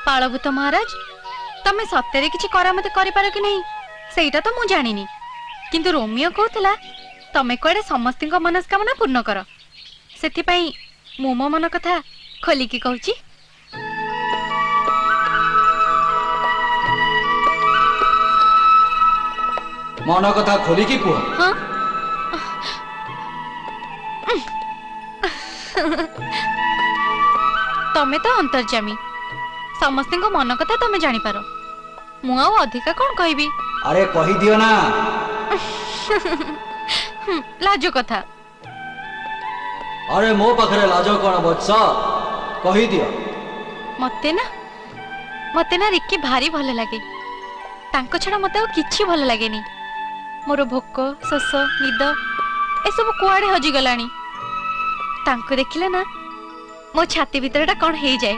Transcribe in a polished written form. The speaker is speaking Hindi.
पालभूत महाराज तमे सत्य किछि करामती करि पारो कि नहीं सेटा तो मु जानिनी किंतु रोमियो कहतला तमे कोडे समस्तिंक मनस्कामना पूर्ण कर सेति पई मु मो मन कथा खोली की कहूची। मन कथा खोली की कुह। हाँ तमे तो अंतर्जामी समस्त मन कथा तमे जानी पारो मु आउ अधिका कौन कहबी। अरे कही दियो ना। लाजो कथा। अरे मो पाखरे लाजो कौन बत्स कही दियो। मते ना रिक्की भारी भल लगे तांको छड़ा मते आ किछि भल लागेनी मोर भोक शोष निद ए सब कुआडे हजि गलानी तांको देखिले ना मो छाती भीतरटा कौन हो जाए।